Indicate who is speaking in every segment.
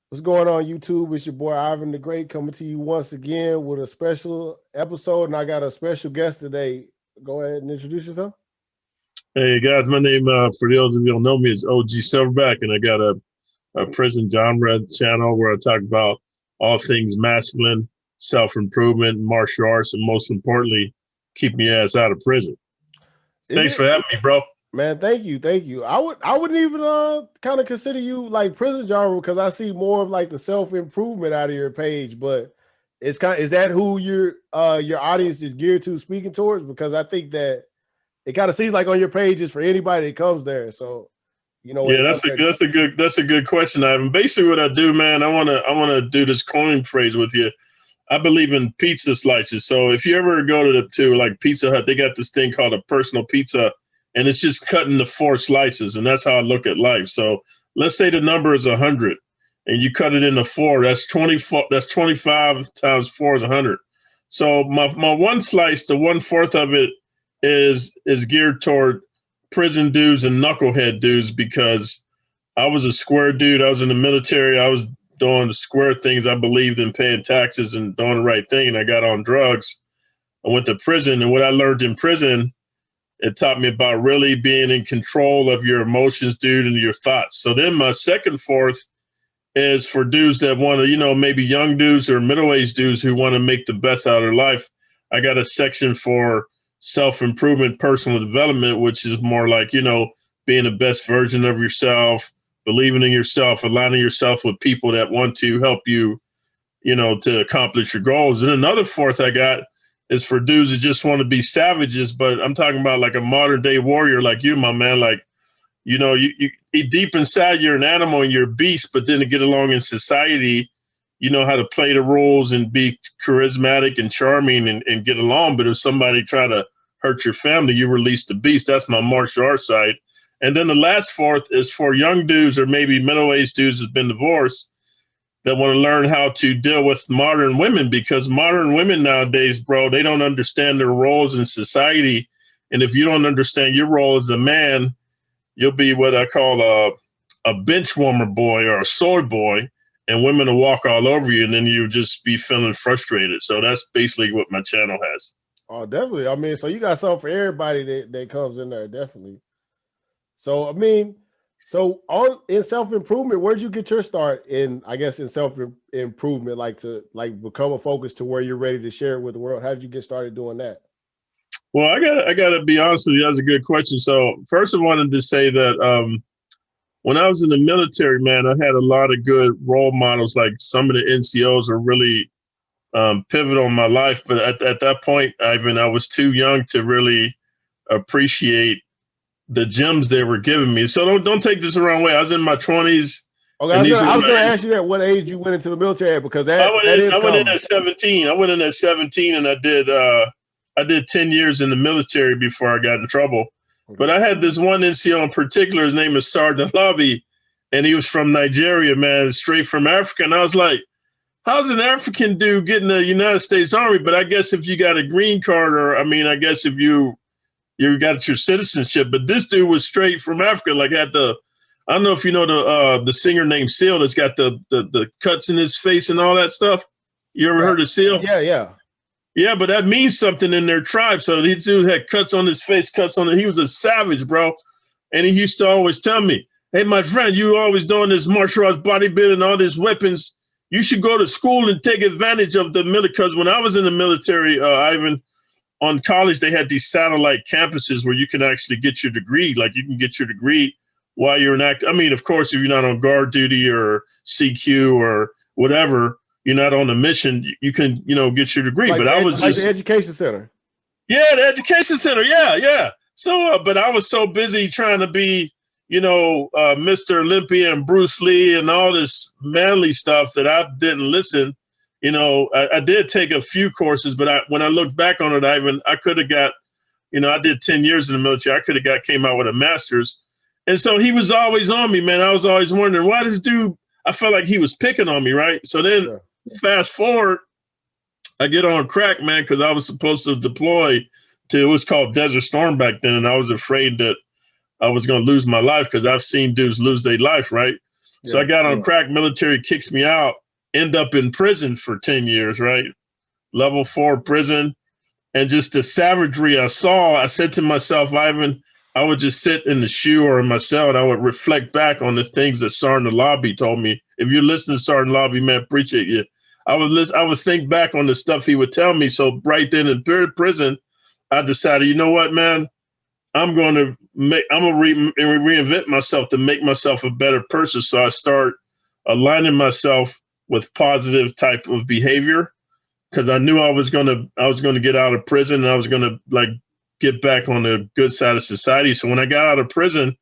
Speaker 1: What's going on, YouTube? It's your boy Ivan the Great coming to you once again with a special episode, and I got a special guest today. Go ahead and introduce yourself.
Speaker 2: Hey guys, my name for those of you who don't know me is OG Silverback, and I got a prison genre channel where I talk about all things masculine, self improvement, martial arts, and most importantly, keeping your ass out of prison.
Speaker 1: Is
Speaker 2: Thanks
Speaker 1: it,
Speaker 2: for having me, bro.
Speaker 1: man? Thank you. I wouldn't even kind of consider you like prison genre because I see more of like the self improvement out of your page, but it's is that who your audience is geared to speaking towards? Because I think that it kind of seems like on your page is for anybody that comes there. So when
Speaker 2: Yeah,
Speaker 1: it comes there.
Speaker 2: that's a good question, Ivan. Basically, what I do, man, I wanna do this coin phrase with you. I believe in pizza slices. So if you ever go to like Pizza Hut, they got this thing called a personal pizza, and it's just cut into four slices, and that's how I look at life. So let's say the number is 100, and you cut it into four. That's 24. That's 25 times four is 100. So my one slice, the 1/4 of it is geared toward prison dudes and knucklehead dudes because I was a square dude. I was in the military. I was doing the square things. I believed in paying taxes and doing the right thing. And I got on drugs. I went to prison. And what I learned in prison, it taught me about really being in control of your emotions, dude, and your thoughts. So then my second fourth is for dudes that want to, maybe young dudes or middle-aged dudes who want to make the best out of their life. I got a section for self-improvement, personal development, which is more like, being the best version of yourself, believing in yourself, aligning yourself with people that want to help you, to accomplish your goals. And another fourth I got is for dudes that just want to be savages, but I'm talking about like a modern day warrior like you, my man. Like, you deep inside you're an animal and you're a beast, but then to get along in society, you know how to play the roles and be charismatic and charming and get along. But if somebody try to hurt your family, you release the beast. That's my martial arts side. And then the last fourth is for young dudes or maybe middle-aged dudes that's been divorced that want to learn how to deal with modern women, because modern women nowadays, bro, they don't understand their roles in society. And if you don't understand your role as a man, you'll be what I call a bench warmer boy or a soy boy, and women will walk all over you, and then you just be feeling frustrated. So that's basically what my channel has.
Speaker 1: Oh, definitely. I mean, so you got something for everybody that comes in there, definitely. So I mean, so on in self improvement, where'd you get your start in? I guess in self improvement, like to like become a focus to where you're ready to share it with the world. How did you get started doing that?
Speaker 2: Well, I gotta be honest with you. That's a good question. So first, I wanted to say that when I was in the military, man, I had a lot of good role models. Like some of the NCOs are really pivotal in my life. But at that point, Ivan, I was too young to really appreciate the gems they were giving me. So don't take this the wrong way. I was in my 20s,
Speaker 1: Okay,
Speaker 2: and these were
Speaker 1: I was gonna
Speaker 2: my.
Speaker 1: ask you that what age you went into the military at, because that is
Speaker 2: I went in
Speaker 1: common.
Speaker 2: at 17. I went in at 17, and I did 10 years in the military before I got in trouble. But
Speaker 1: Okay.
Speaker 2: I had this one NCO in particular. His name is Sergeant Lobby, and he was from Nigeria, man, straight from Africa. And I was like, how's an African dude getting the United States Army? But I guess if you got a green card, or I mean, I guess if you got your citizenship. But this dude was straight from Africa, like had the. I don't know if you know the singer named Seal that's got the cuts in his face and all that stuff. You ever
Speaker 1: Yeah,
Speaker 2: heard of Seal?
Speaker 1: yeah.
Speaker 2: Yeah, but that means something in their tribe. So these dude had cuts on his face, cuts on it. He was a savage, bro. And he used to always tell me, hey, my friend, you always doing this martial arts, bodybuilding, and all these weapons. You should go to school and take advantage of the military. Because when I was in the military, Ivan, on college, they had these satellite campuses where you can actually get your degree. Like you can get your degree while you're in act. I mean, of course, if you're not on guard duty or CQ or whatever, you're not on a mission, you can, get your degree.
Speaker 1: Like
Speaker 2: But I was
Speaker 1: like the
Speaker 2: just,
Speaker 1: education center.
Speaker 2: yeah, the education center. Yeah, yeah. So, but I was so busy trying to be, Mr. Olympia and Bruce Lee and all this manly stuff that I didn't listen. I did take a few courses, but when I look back on it, I could have got, I did 10 years in the military. I could have came out with a master's. And so he was always on me, man. I was always wondering why this dude, I felt like he was picking on me, right? So then
Speaker 1: Yeah.
Speaker 2: fast forward, I get on crack, man, because I was supposed to deploy to, it was called Desert Storm back then. And I was afraid that I was going to lose my life because I've seen dudes lose their life, right? So I got on crack, military kicks me out, end up in prison for 10 years, right? Level 4 prison. And just the savagery I saw, I said to myself, Ivan, I would just sit in the shoe or in my cell and I would reflect back on the things that Sergeant Lobby told me. If you're listening to Sergeant Lobby, man, appreciate you. I would think back on the stuff he would tell me. So right then in prison, I decided, you know what, man, I'm going to reinvent myself to make myself a better person. So I start aligning myself with positive type of behavior, because I knew I was going to get out of prison and I was going to like get back on the good side of society. So when I got out of prison,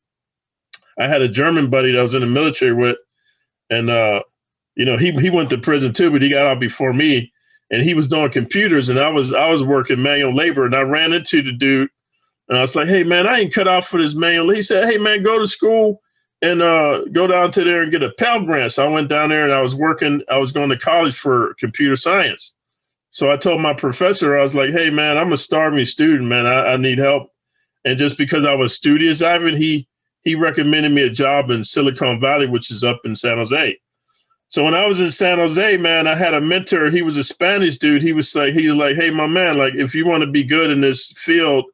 Speaker 2: I had a German buddy that I was in the military with, and you know, he went to prison too, but he got out before me, and he was doing computers, and I was working manual labor, and I ran into the dude, and I was like, hey man, I ain't cut out for this manual. He said, hey man, go to school and go down to there and get a Pell Grant. So I went down there and I was going to college for computer science. So I told my professor, I was like, hey man, I'm a starving student, man. I need help. And just because I was studious, Ivan, he recommended me a job in Silicon Valley, which is up in San Jose. So when I was in San Jose, man, I had a mentor. He was a Spanish dude. He was like, hey, my man, like, if you want to be good in this field,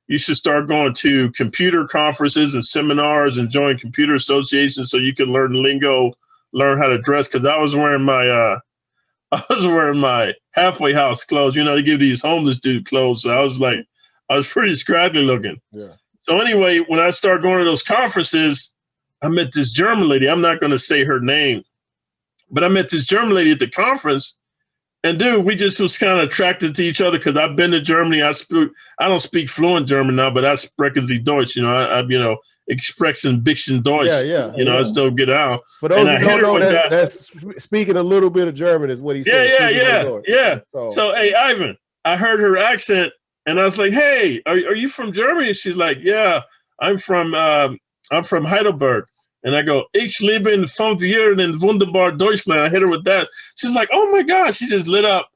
Speaker 2: you should start going to computer conferences and seminars and join computer associations so you can learn lingo, learn how to dress. Because I was wearing my halfway house clothes. You know, they give these homeless dude clothes. So I was pretty scrappy looking. Yeah. So anyway, when I started going to those conferences, I met this German lady. I'm not going to say her name, but I met this German lady at the conference, and dude, we just was kind of attracted to each other because I've been to Germany. I don't speak fluent German now, but I sprechen Sie Deutsch. You know, I expressing bisschen Deutsch. Yeah. You know, I still get out.
Speaker 1: For those who don't know, that's speaking a little bit of German is what he said.
Speaker 2: Yeah. So hey, Ivan, I heard her accent, and I was like, hey, are you from Germany? She's like, yeah, I'm from Heidelberg. And I go, ich lebe in 5 Jahren in wunderbar Deutschland. I hit her with that. She's like, oh my gosh, she just lit up.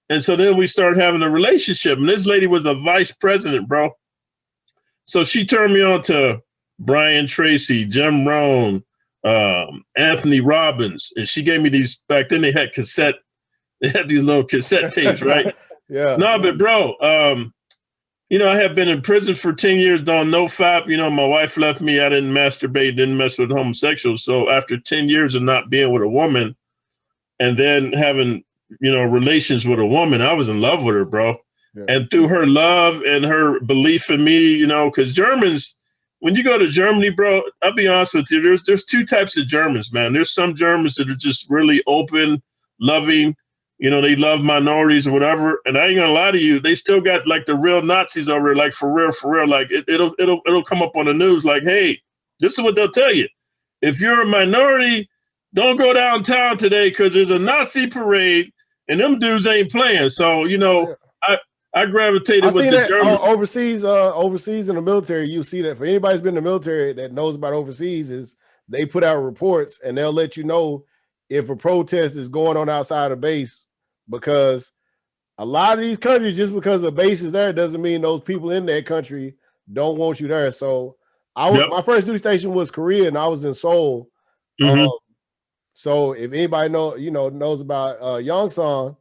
Speaker 2: And so then we started having a relationship. And this lady was a vice president, bro. So she turned me on to Brian Tracy, Jim Rohn, Anthony Robbins. And she gave me these, back then they had these little cassette tapes, right?
Speaker 1: Yeah.
Speaker 2: No, but bro, you know, I have been in prison for 10 years, done no fap. You know, my wife left me. I didn't masturbate, didn't mess with homosexuals. So after 10 years of not being with a woman and then having, you know, relations with a woman, I was in love with her, bro. Yeah. And through her love and her belief in me, you know, because Germans, when you go to Germany, bro, I'll be honest with you, there's two types of Germans, man. There's some Germans that are just really open, loving. You know, they love minorities or whatever. And I ain't gonna lie to you, they still got like the real Nazis over there, like for real. Like it'll come up on the news like, hey, this is what they'll tell you. If you're a minority, don't go downtown today because there's a Nazi parade and them dudes ain't playing. So, you know, I gravitated with the German.
Speaker 1: Overseas in the military, you see that. For anybody who's been in the military that knows about overseas, is they put out reports and they'll let you know if a protest is going on outside of base. Because a lot of these countries, just because the base is there, doesn't mean those people in that country don't want you there. So my first duty station was Korea, and I was in Seoul.
Speaker 2: Mm-hmm.
Speaker 1: So if anybody knows about Yongsan,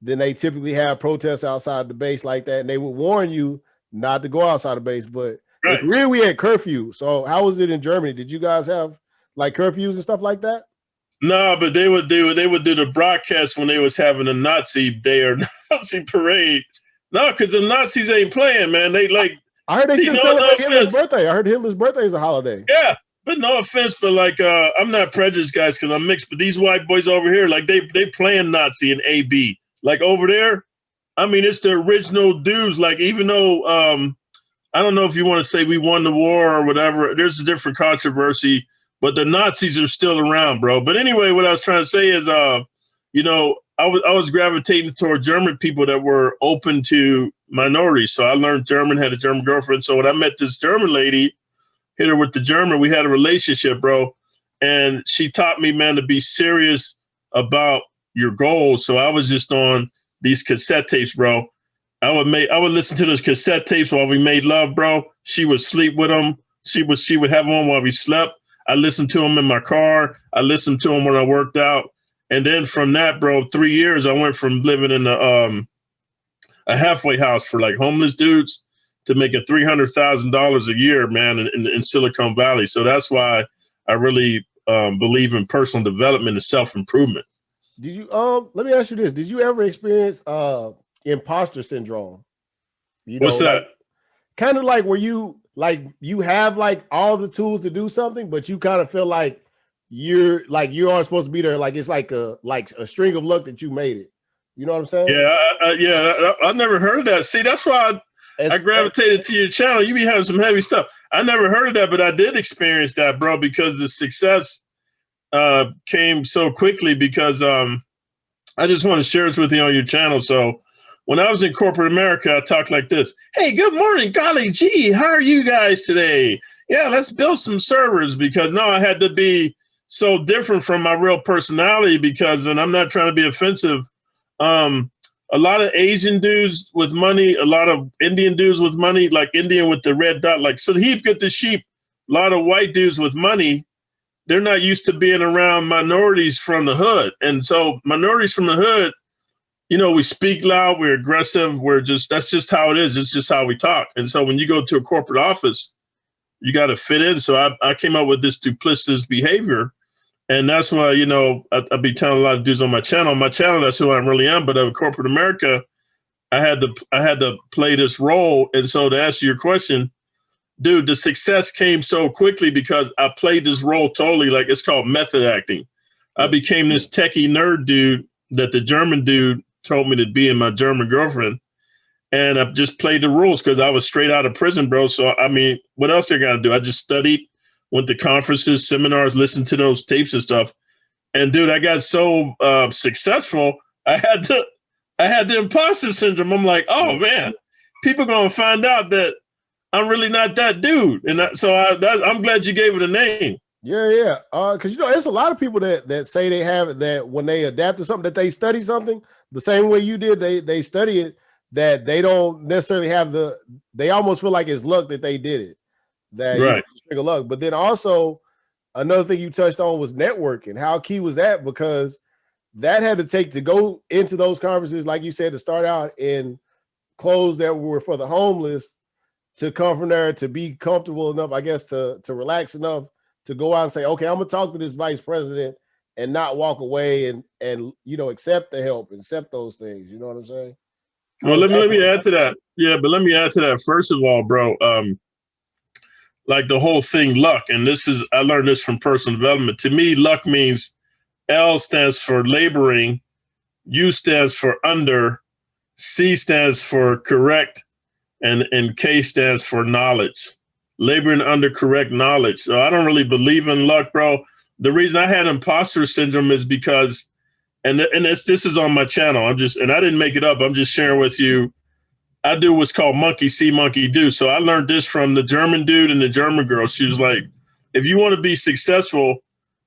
Speaker 1: then they typically have protests outside the base like that, and they would warn you not to go outside the base. But in Korea, we had curfew. So how was it in Germany? Did you guys have like curfews and stuff like that?
Speaker 2: No, but they would do the broadcast when they was having a Nazi day or Nazi parade. No, because the Nazis ain't playing, man. They like.
Speaker 1: I heard they still celebrate Hitler's birthday. I heard Hitler's birthday is a holiday.
Speaker 2: Yeah, but no offense, but like I'm not prejudiced, guys, because I'm mixed. But these white boys over here, like they playing Nazi and AB. Like over there, I mean, it's the original dudes. Like even though I don't know if you want to say we won the war or whatever. There's a different controversy. But the Nazis are still around, bro. But anyway, what I was trying to say is, you know, I was gravitating toward German people that were open to minorities. So I learned German, had a German girlfriend. So when I met this German lady, hit her with the German, we had a relationship, bro. And she taught me, man, to be serious about your goals. So I was just on these cassette tapes, bro. I would listen to those cassette tapes while we made love, bro. She would sleep with them. She would have them on while we slept. I listened to them in my car. I listened to them when I worked out. And then from that, bro, 3 years, I went from living in a halfway house for like homeless dudes to making $300,000 a year, man, in Silicon Valley. So that's why I really believe in personal development and self-improvement.
Speaker 1: Did you let me ask you this. Did you ever experience imposter syndrome? You know,
Speaker 2: What's that?
Speaker 1: like kind of like where you have like all the tools to do something, but you kind of feel like you aren't supposed to be there. Like it's like a string of luck that you made it. You know what I'm saying?
Speaker 2: Yeah, I never heard of that. See, that's why I gravitated to your channel. You be having some heavy stuff. I never heard of that, but I did experience that, bro, because the success came so quickly because I just want to share this with you on your channel. So when I was in corporate America, I talked like this. Hey, good morning, golly gee, how are you guys today? Yeah, let's build some servers, because no, I had to be so different from my real personality because, and I'm not trying to be offensive, a lot of Asian dudes with money, a lot of Indian dudes with money, like Indian with the red dot, like Sahib get the sheep, a lot of white dudes with money, they're not used to being around minorities from the hood. And so minorities from the hood, you know, we speak loud, we're aggressive, that's just how it is. It's just how we talk. And so when you go to a corporate office, you got to fit in. So I came up with this duplicitous behavior. And that's why, you know, I be telling a lot of dudes on my channel, that's who I really am. But in corporate America, I had to play this role. And so to answer your question, dude, the success came so quickly because I played this role totally, like it's called method acting. I became this techie nerd dude that the German dude told me to be, in my German girlfriend. And I just played the rules because I was straight out of prison, bro. So, I mean, what else I got to do? I just studied, went to conferences, seminars, listened to those tapes and stuff. And dude, I got so successful, I had the imposter syndrome. I'm like, oh man, people going to find out that I'm really not that dude. And I'm glad you gave it a name.
Speaker 1: Yeah. Because, you know, there's a lot of people that say they have it, that when they adapt to something, that they study something the same way you did, they study it, that they don't necessarily have they almost feel like it's luck that they did it. That
Speaker 2: right.
Speaker 1: You know, luck. But then also another thing you touched on was networking. How key was that? Because that had to take to go into those conferences, like you said, to start out in clothes that were for the homeless, to come from there, to be comfortable enough, I guess, to relax enough to go out and say, okay, I'm gonna talk to this vice president and not walk away and you know, accept the help, accept those things. You know what I'm saying?
Speaker 2: Well, let me add to that. Yeah, but let me add to that. First of all, bro, like the whole thing, luck, and I learned this from personal development. To me, luck means L stands for laboring, U stands for under, C stands for correct, and K stands for knowledge. Laboring under correct knowledge. So I don't really believe in luck, bro. The reason I had imposter syndrome is because, and this is on my channel. And I didn't make it up. I'm just sharing with you. I do what's called monkey see, monkey do. So I learned this from the German dude and the German girl. She was like, if you want to be successful,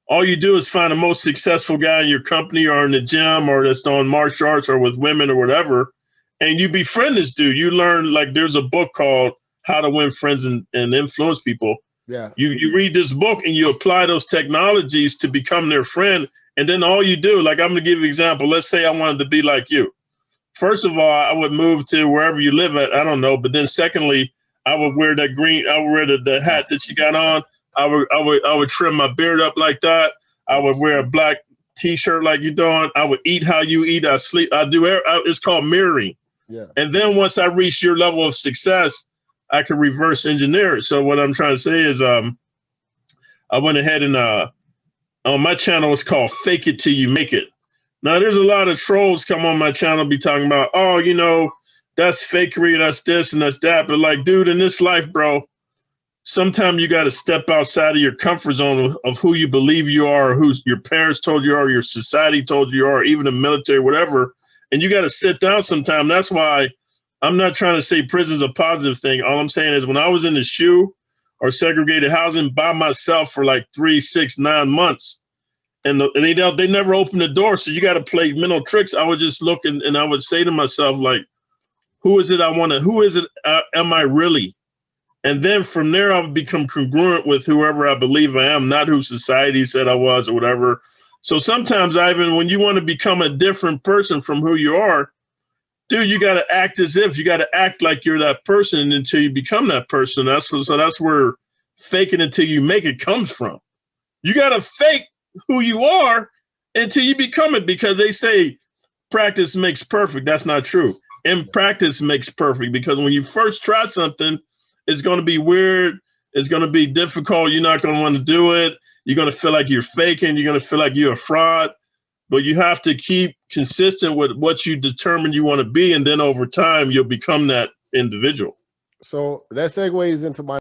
Speaker 2: all you do is find the most successful guy in your company or in the gym or that's on martial arts or with women or whatever, and you befriend this dude. You learn, like, there's a book called How to Win Friends and Influence People.
Speaker 1: Yeah.
Speaker 2: You read this book and you apply those technologies to become their friend. And then all you do, like, I'm going to give you an example. Let's say I wanted to be like you. First of all, I would move to wherever you live at. I don't know. But then secondly, I would wear that green, I would wear the hat that you got on. I would trim my beard up like that. I would wear a black t-shirt like you're doing. I would eat how you eat. I sleep. It's called mirroring.
Speaker 1: Yeah.
Speaker 2: And then once I reach your level of success, I can reverse engineer it. So what I'm trying to say is, I went ahead and on my channel, it's called Fake It Till You Make It. Now, there's a lot of trolls come on my channel be talking about, oh, you know, that's fakery, that's this and that's that. But like, dude, in this life, bro, sometimes you got to step outside of your comfort zone of who you believe you are, or who your parents told you are, your society told you are, even the military, whatever. And you got to sit down sometime. That's why I'm not trying to say prison's a positive thing. All I'm saying is when I was in the SHU or segregated housing by myself for like 3, 6, 9 months, and they never opened the door. So you got to play mental tricks. I would just look and I would say to myself, like, who is it I want to, who is it am I really? And then from there, I'll become congruent with whoever I believe I am, not who society said I was or whatever. So sometimes, Ivan, when you want to become a different person from who you are, dude, you got to act as if, you got to act like you're that person until you become that person. So that's where faking until you make it comes from. You got to fake who you are until you become it, because they say practice makes perfect. That's not true. Practice makes perfect, because when you first try something, it's going to be weird. It's going to be difficult. You're not going to want to do it. You're going to feel like you're faking. You're going to feel like you're a fraud. But you have to keep consistent with what you determine you want to be. And then over time, you'll become that individual.
Speaker 1: So that segues into my